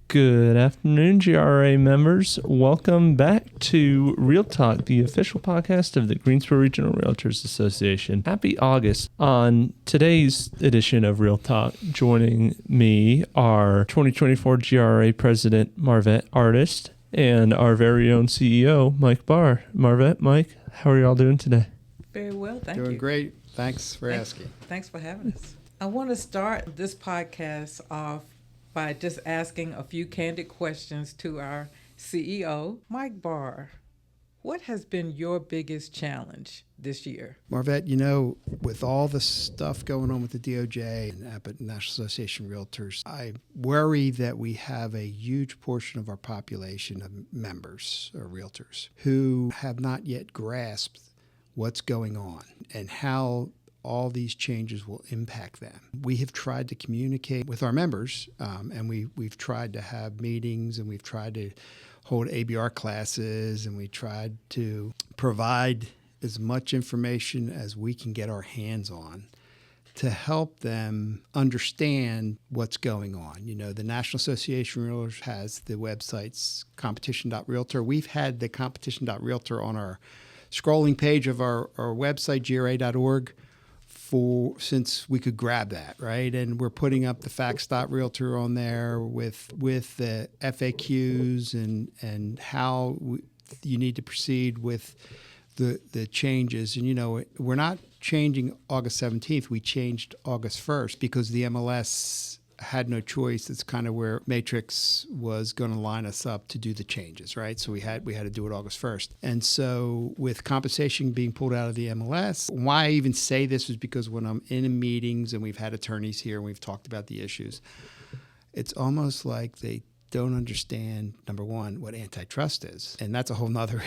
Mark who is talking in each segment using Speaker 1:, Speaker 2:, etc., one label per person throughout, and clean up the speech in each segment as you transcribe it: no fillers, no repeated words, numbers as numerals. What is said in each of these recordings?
Speaker 1: Good afternoon, GRRA members. Welcome back to Real Talk, the official podcast of the Greensboro Regional REALTORS Association. Happy August. On today's edition of Real Talk, joining me are 2024 GRRA President Marvette Artis and our very own CEO, Mike Barr. Marvette, Mike, how are y'all doing today?
Speaker 2: Very well, thank you.
Speaker 3: Doing great. Thanks for asking.
Speaker 2: Thanks for having us. I want to start this podcast off by just asking a few candid questions to our CEO, Mike Barr. What has been your biggest challenge this year?
Speaker 3: Marvette, with all the stuff going on with the DOJ and Abbott National Association of Realtors, I worry that we have a huge portion of our population of members or realtors who have not yet grasped what's going on and how all these changes will impact them. We have tried to communicate with our members, and we've tried to have meetings, and we've tried to hold ABR classes, and we tried to provide as much information as we can get our hands on to help them understand what's going on. The National Association of Realtors has the websites competition.realtor. We've had the competition.realtor on our scrolling page of our website, GRRA.org, since we could grab that, right? And we're putting up the facts.realtor on there with the FAQs and how you need to proceed with the changes. And, we're not changing August 17th. We changed August 1st because the MLS had no choice. It's kind of where Matrix was going to line us up to do the changes, right? So we had to do it August 1st. And so with compensation being pulled out of the MLS, why I even say this is because when I'm in meetings and we've had attorneys here and we've talked about the issues, it's almost like they don't understand, number one, what antitrust is. And that's a whole nother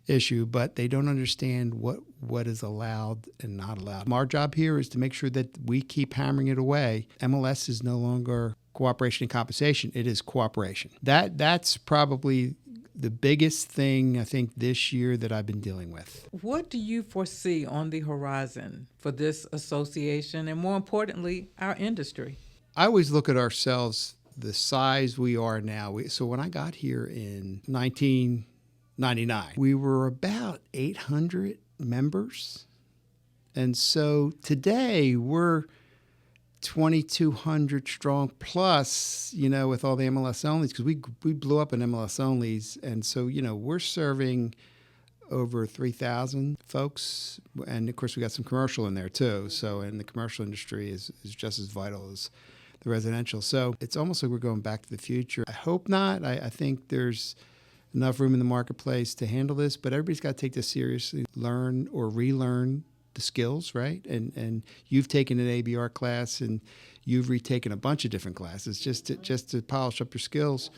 Speaker 3: issue, but they don't understand what is allowed and not allowed. Our job here is to make sure that we keep hammering it away. MLS is no longer cooperation and compensation. It is cooperation. That's probably the biggest thing, I think, this year that I've been dealing with.
Speaker 2: What do you foresee on the horizon for this association and, more importantly, our industry?
Speaker 3: I always look at ourselves the size we are now. So when I got here in 1999, we were about 800 members. And so today we're 2,200 strong plus, with all the MLS onlys, because we blew up in MLS onlys. And so, we're serving over 3,000 folks. And of course, we got some commercial in there too. So, and the commercial industry is just as vital as the residential. So it's almost like we're going back to the future. I hope not. I think there's enough room in the marketplace to handle this, but everybody's got to take this seriously, learn or relearn the skills, right? And you've taken an ABR class and you've retaken a bunch of different classes just to polish up your skills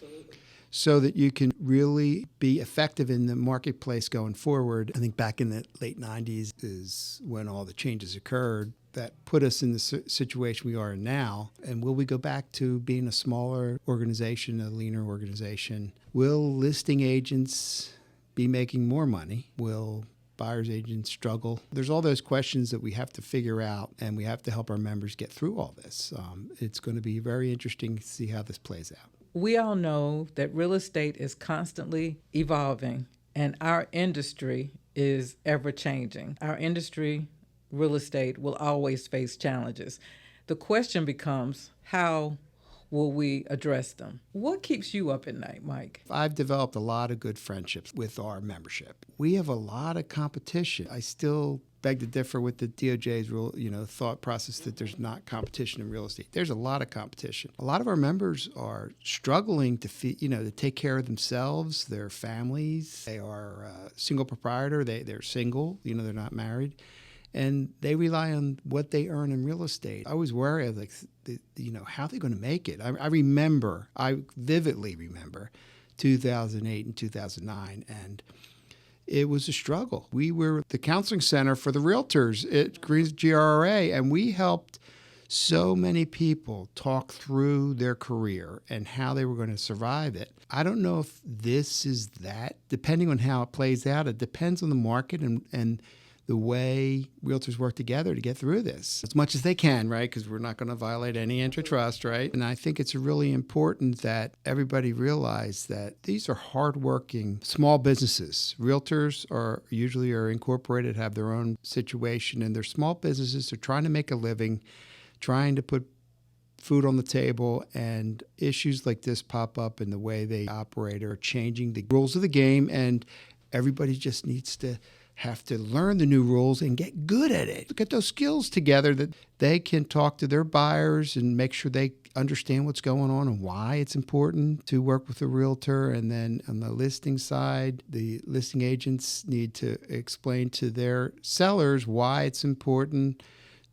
Speaker 3: so that you can really be effective in the marketplace going forward. I think back in the late 90s is when all the changes occurred that put us in the situation we are in now. And will we go back to being a smaller organization, a leaner organization? Will listing agents be making more money? Will buyer's agents struggle? There's all those questions that we have to figure out, and we have to help our members get through all this. It's going to be very interesting to see how this plays out.
Speaker 2: We all know that real estate is constantly evolving, and our industry is ever changing. Our industry, real estate, will always face challenges. The question becomes, how will we address them? What keeps you up at night, Mike?
Speaker 3: I've developed a lot of good friendships with our membership. We have a lot of competition. I still beg to differ with the DOJ's rule, thought process that there's not competition in real estate. There's a lot of competition. A lot of our members are struggling to take care of themselves, their families. They are single proprietor. They're single. They're not married. And they rely on what they earn in real estate. I always worry, how are they going to make it? I vividly remember 2008 and 2009, and it was a struggle. We were the counseling center for the realtors at GRRA, and we helped so many people talk through their career and how they were going to survive it. I don't know if this is that. Depending on how it plays out, it depends on the market and the way realtors work together to get through this as much as they can, right? Because we're not going to violate any antitrust, right? And I think it's really important that everybody realize that these are hardworking small businesses. Realtors are usually incorporated, have their own situation, and they're small businesses. They're trying to make a living, trying to put food on the table, and issues like this pop up in the way they operate are changing the rules of the game, and everybody just needs to have to learn the new rules and get good at it. Get those skills together that they can talk to their buyers and make sure they understand what's going on and why it's important to work with a realtor. And then on the listing side, the listing agents need to explain to their sellers why it's important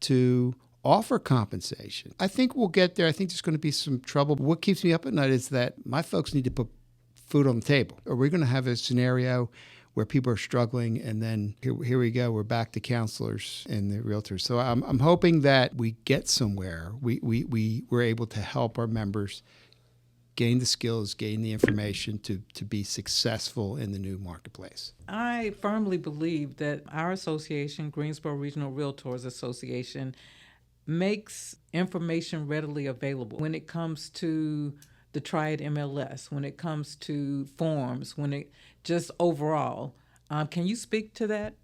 Speaker 3: to offer compensation. I think we'll get there. I think there's going to be some trouble. What keeps me up at night is that my folks need to put food on the table. Are we going to have a scenario where people are struggling, and then here we go, we're back to counselors and the realtors? So I'm hoping that we get somewhere. We're able to help our members gain the skills, gain the information to be successful in the new marketplace.
Speaker 2: I firmly believe that our association, Greensboro Regional REALTORS Association, makes information readily available when it comes to the Triad MLS, when it comes to forms, when it just overall. Can you speak to that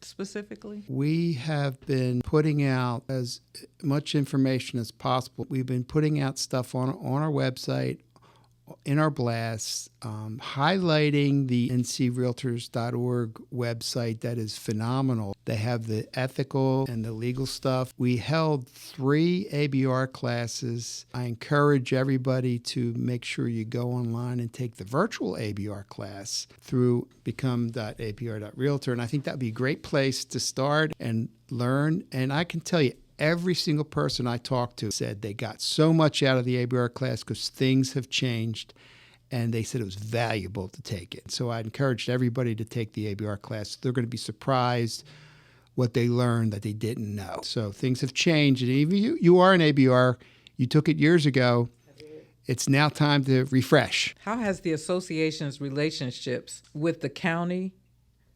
Speaker 2: specifically?
Speaker 3: We have been putting out as much information as possible. We've been putting out stuff on our website, in our blasts, highlighting the ncrealtors.org website. That is phenomenal. They have the ethical and the legal stuff. We held 3 ABR classes. I encourage everybody to make sure you go online and take the virtual ABR class through become.abr.realtor. And I think that would be a great place to start and learn. And I can tell you, every single person I talked to said they got so much out of the ABR class because things have changed, and they said it was valuable to take it. So I encouraged everybody to take the ABR class. They're going to be surprised what they learned that they didn't know. So things have changed, and even you are an ABR. You took it years ago. It's now time to refresh.
Speaker 2: How has the association's relationships with the county,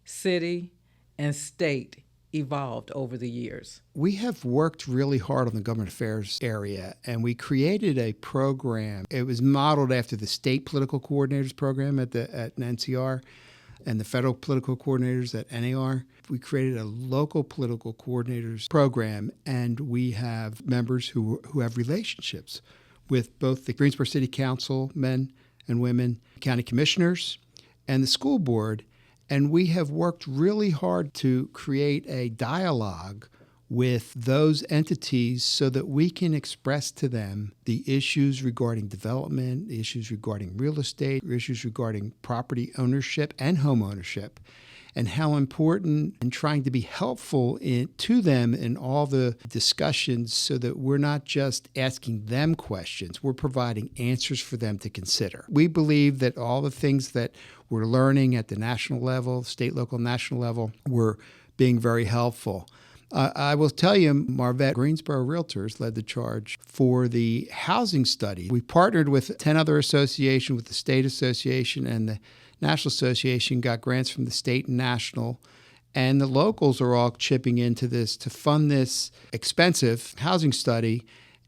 Speaker 2: city, and state evolved over the years?
Speaker 3: We have worked really hard on the government affairs area, and we created a program. It was modeled after the state political coordinators program at NCR and the federal political coordinators at NAR. We created a local political coordinators program, and we have members who have relationships with both the Greensboro City Council men and women, county commissioners, and the school board. And we have worked really hard to create a dialogue with those entities so that we can express to them the issues regarding development, the issues regarding real estate, issues regarding property ownership and home ownership, and how important and trying to be helpful to them in all the discussions so that we're not just asking them questions, we're providing answers for them to consider. We believe that all the things that we're learning at the national level, state, local, national level, we're being very helpful. I will tell you, Marvette Greensboro Realtors led the charge for the housing study. We partnered with 10 other associations, with the state association and the National Association, got grants from the state and national, and the locals are all chipping into this to fund this expensive housing study,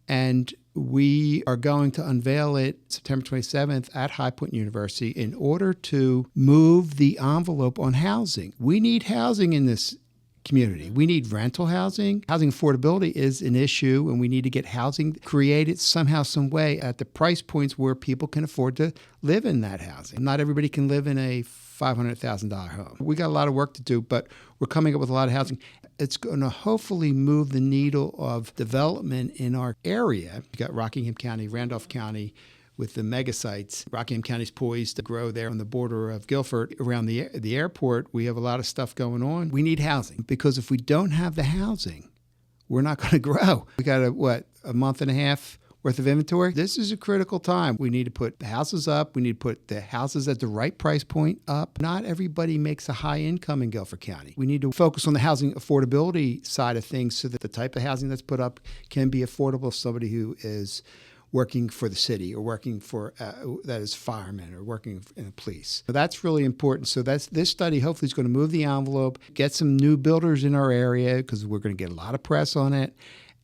Speaker 3: and we are going to unveil it September 27th at High Point University in order to move the envelope on housing. We need housing in this community. We need rental housing. Housing affordability is an issue, and we need to get housing created somehow, some way at the price points where people can afford to live in that housing. Not everybody can live in a $500,000 home. We got a lot of work to do, but we're coming up with a lot of housing. It's going to hopefully move the needle of development in our area. You got Rockingham County, Randolph County, with the mega sites. Rockingham County's poised to grow there on the border of Guilford. Around the airport, we have a lot of stuff going on. We need housing, because if we don't have the housing, we're not going to grow. We got a month and a half worth of inventory. This is a critical time. We need to put the houses up. We need to put the houses at the right price point up. Not everybody makes a high income in Guilford County. We need to focus on the housing affordability side of things so that the type of housing that's put up can be affordable for somebody who is working for the city or working for that is firemen or working in the police. So that's really important. So this study hopefully is going to move the envelope, get some new builders in our area because we're going to get a lot of press on it.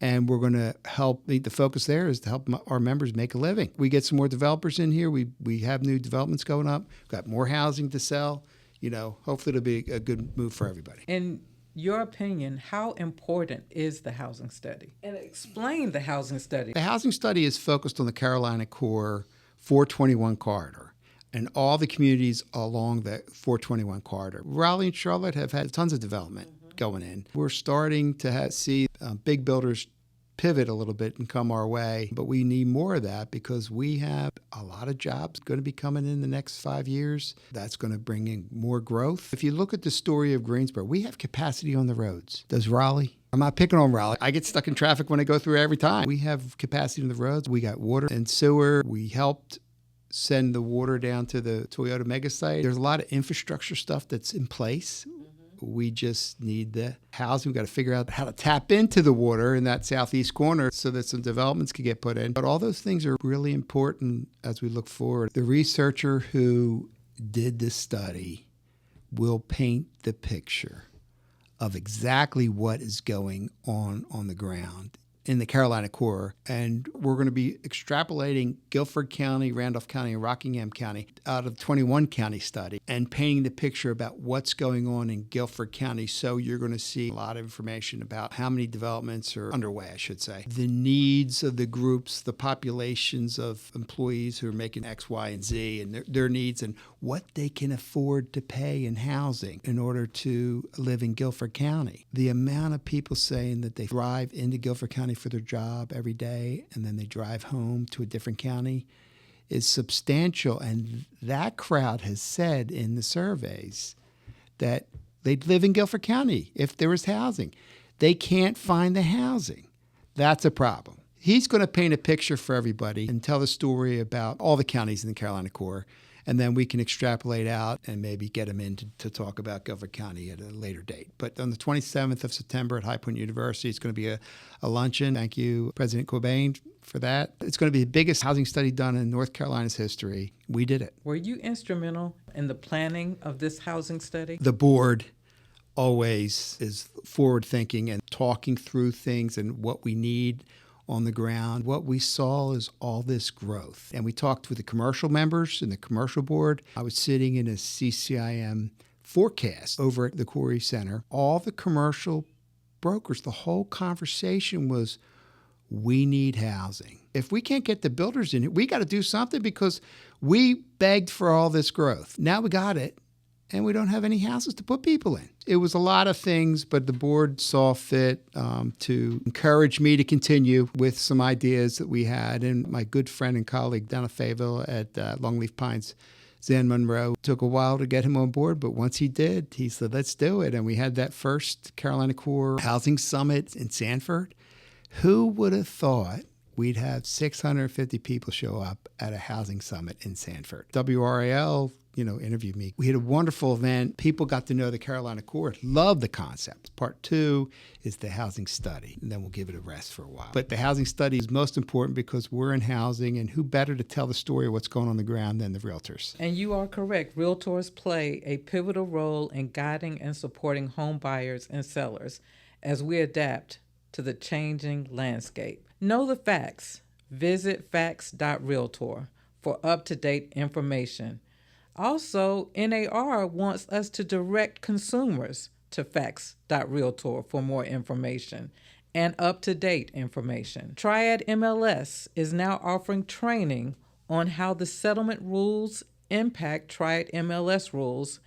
Speaker 3: And we're going to help. The focus there is to help our members make a living. We get some more developers in here. We have new developments going up. We've got more housing to sell. Hopefully it'll be a good move for everybody.
Speaker 2: In your opinion, how important is the housing study? And explain the housing study.
Speaker 3: The housing study is focused on the Carolina Core 421 corridor and all the communities along the 421 corridor. Raleigh and Charlotte have had tons of development going in. We're starting to see big builders pivot a little bit and come our way, but we need more of that because we have a lot of jobs going to be coming in the next 5 years. That's going to bring in more growth. If you look at the story of Greensboro, we have capacity on the roads. Does Raleigh? I'm not picking on Raleigh. I get stuck in traffic when I go through every time. We have capacity on the roads. We got water and sewer. We helped send the water down to the Toyota mega site. There's a lot of infrastructure stuff that's in place. We just need the housing. We've got to figure out how to tap into the water in that southeast corner so that some developments can get put in. But all those things are really important as we look forward. The researcher who did this study will paint the picture of exactly what is going on the ground in the Carolina Core. And we're going to be extrapolating Guilford County, Randolph County, and Rockingham County out of the 21 county study and painting the picture about what's going on in Guilford County. So you're going to see a lot of information about how many developments are underway, I should say, the needs of the groups, the populations of employees who are making X, Y, and Z, and their needs and what they can afford to pay in housing in order to live in Guilford County. The amount of people saying that they drive into Guilford County for their job every day and then they drive home to a different county is substantial. And that crowd has said in the surveys that they'd live in Guilford County if there was housing. They can't find the housing. That's a problem. He's going to paint a picture for everybody and tell the story about all the counties in the Carolina Core. And then we can extrapolate out and maybe get him in to talk about Guilford County at a later date. But on the 27th of September at High Point University, it's going to be a luncheon. Thank you, President Cobain, for that. It's going to be the biggest housing study done in North Carolina's history. We did it.
Speaker 2: Were you instrumental in the planning of this housing study?
Speaker 3: The board always is forward-thinking and talking through things and what we need on the ground. What we saw is all this growth. And we talked with the commercial members and the commercial board. I was sitting in a CCIM forecast over at the Quarry Center. All the commercial brokers, the whole conversation was, we need housing. If we can't get the builders in here, we got to do something because we begged for all this growth. Now we got it. And we don't have any houses to put people in. It was a lot of things, but the board saw fit to encourage me to continue with some ideas that we had. And my good friend and colleague down at Fayetteville at Longleaf Pines, Zan Monroe, took a while to get him on board. But once he did, he said, let's do it. And we had that first Carolina Core Housing Summit in Sanford. Who would have thought we'd have 650 people show up at a housing summit in Sanford? WRAL interviewed me. We had a wonderful event. People got to know the Carolina Core, loved the concept. Part 2 is the housing study, and then we'll give it a rest for a while. But the housing study is most important because we're in housing, and who better to tell the story of what's going on the ground than the realtors?
Speaker 2: And you are correct. Realtors play a pivotal role in guiding and supporting home buyers and sellers as we adapt to the changing landscape. Know the facts. Visit facts.realtor for up-to-date information. Also, NAR wants us to direct consumers to facts.realtor for more information and up-to-date information. Triad MLS is now offering training on how the settlement rules impact Triad MLS rules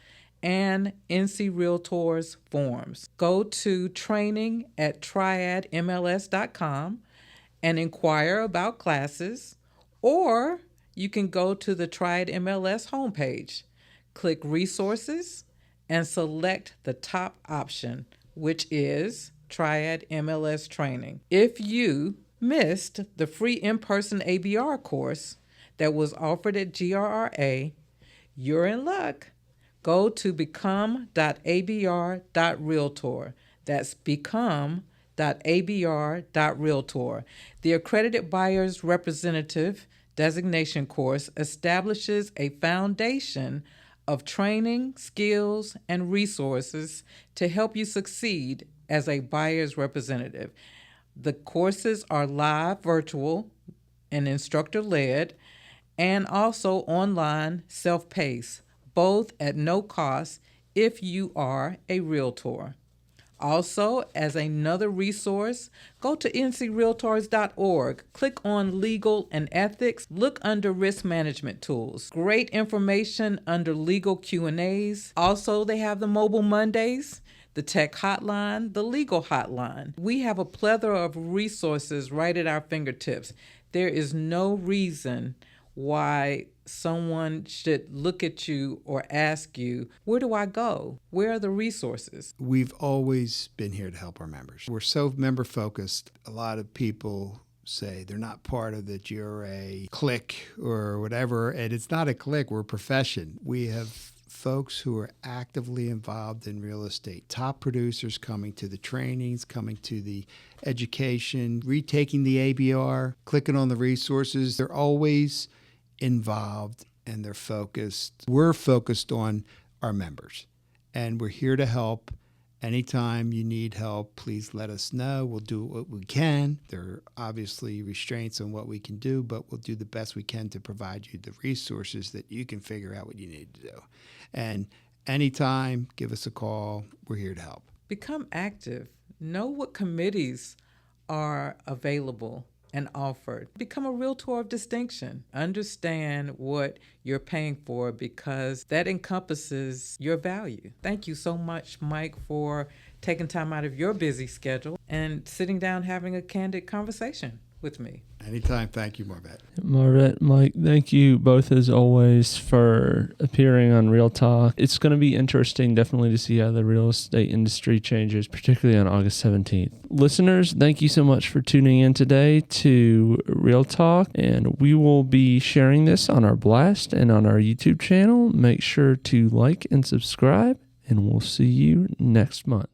Speaker 2: and NC Realtors forms. Go to training at triadmls.com and inquire about classes, or you can go to the Triad MLS homepage, click Resources, and select the top option, which is Triad MLS Training. If you missed the free in-person ABR course that was offered at GRRA, you're in luck. Go to become.abr.realtor. That's become.abr.realtor www.abr.realtor. The Accredited Buyer's Representative Designation course establishes a foundation of training, skills, and resources to help you succeed as a buyer's representative. The courses are live, virtual, and instructor-led, and also online, self-paced, both at no cost if you are a realtor. Also, as another resource, go to ncrealtors.org, click on Legal and Ethics, look under Risk Management Tools. Great information under Legal Q&As. Also, they have the Mobile Mondays, the Tech Hotline, the Legal Hotline. We have a plethora of resources right at our fingertips. There is no reason why someone should look at you or ask you, where do I go? Where are the resources?
Speaker 3: We've always been here to help our members. We're so member focused. A lot of people say they're not part of the GRRA clique or whatever, and it's not a clique, we're a profession. We have folks who are actively involved in real estate, top producers coming to the trainings, coming to the education, retaking the ABR, clicking on the resources. They're always involved and they're focused. We're focused on our members, and we're here to help. Anytime you need help, please let us know. We'll do what we can. There are obviously restraints on what we can do, but we'll do the best we can to provide you the resources that you can figure out what you need to do. And anytime, give us a call. We're here to help.
Speaker 2: Become active. Know what committees are available and offered. Become a realtor of distinction. Understand what you're paying for, because that encompasses your value. Thank you so much, Mike, for taking time out of your busy schedule and sitting down having a candid conversation with me.
Speaker 3: Anytime. Thank you, Marvette.
Speaker 1: Marvette, Mike, thank you both as always for appearing on Real Talk. It's going to be interesting definitely to see how the real estate industry changes, particularly on August 17th. Listeners, thank you so much for tuning in today to Real Talk, and we will be sharing this on our Blast and on our YouTube channel. Make sure to like and subscribe, and we'll see you next month.